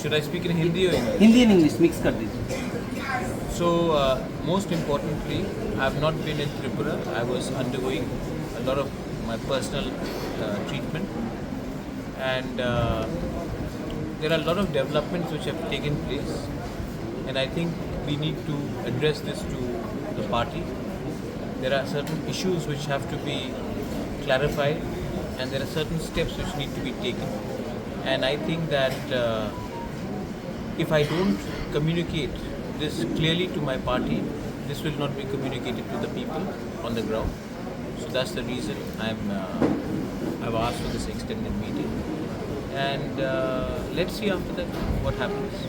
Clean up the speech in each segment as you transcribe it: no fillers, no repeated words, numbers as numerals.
Should I speak in Hindi or English? Hindi and English mix कर दीजिए. So, most importantly, I have not been in Tripura. I was undergoing a lot of my personal treatment, and there are a lot of developments which have taken place, and I think we need to address this to the party. There are certain issues which have to be clarified, and there are certain steps which need to be taken. And I think that if I don't communicate this clearly to my party, this will not be communicated to the people on the ground. So that's the reason I've asked for this extended meeting, and let's see after that what happens.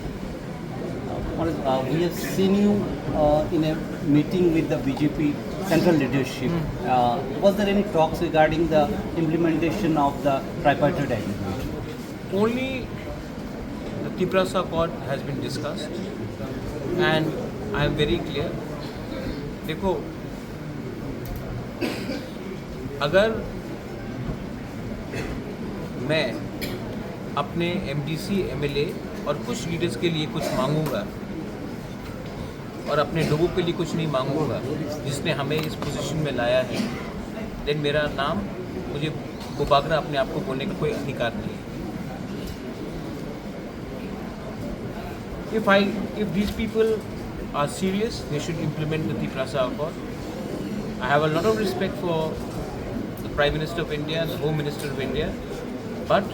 We have seen you in a meeting with the BJP central leadership. Was there any talks regarding the implementation of the tripartite agreement? Only the Tiprasa Accord has been discussed, and I am very clear. देखो, अगर मैं अपने MDC MLA और कुछ leaders के लिए कुछ मांगूंगा और अपने लोगों के लिए कुछ नहीं मांगूंगा जिसने हमें इस पोजीशन में लाया है, देन मेरा नाम, मुझे बुबागरा अपने आप को बोलने का कोई अधिकार नहीं है. If these people are serious, they should implement the Tiprasa Accord. I have a lot of respect for the Prime Minister of India and the Home Minister of India, but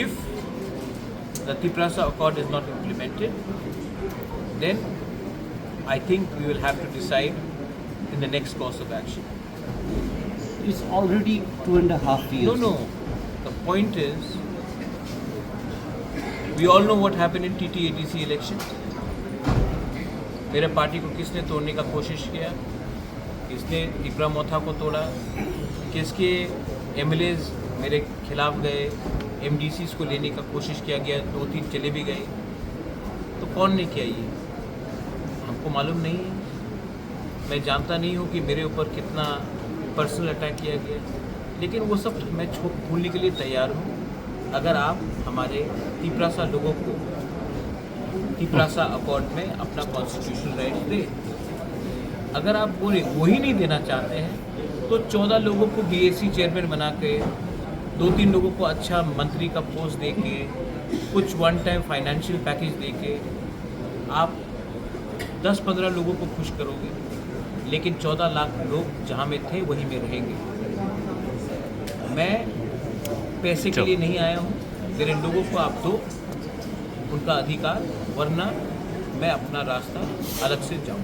if the Tiprasa Accord is not implemented, then I think we will have to decide in the next course of action. It's already 2.5 years. No. The point is, we all know what happened in TTATC election. मेरे party को किसने तोड़ने का कोशिश किया, किसने टिपरा मोथा को तोड़ा, किसके MLAs मेरे खिलाफ गए, MDCs को लेने का कोशिश किया गया, 2-3 चले भी गए. तो कौन ने किया ये, हमको मालूम नहीं है. मैं जानता नहीं हूँ कि मेरे ऊपर कितना पर्सनल अटैक किया गया, लेकिन वो सब मैं भूलने के लिए तैयार हूँ अगर आप हमारे तिपरासा लोगों को तिपरासा अकॉर्ड में अपना कॉन्स्टिट्यूशनल राइट दे. अगर आप वही नहीं देना चाहते हैं तो 14 लोगों को BAC चेयरमैन बना के, 2-3 लोगों को अच्छा मंत्री का पोस्ट दे के, कुछ वन टाइम फाइनेंशियल पैकेज दे के आप 10-15 लोगों को खुश करोगे, लेकिन 14 लाख लोग जहाँ में थे वहीं में रहेंगे. मैं पैसे के लिए नहीं आया हूँ, मेरे लोगों को आप दो उनका अधिकार, वरना मैं अपना रास्ता अलग से जाऊँ.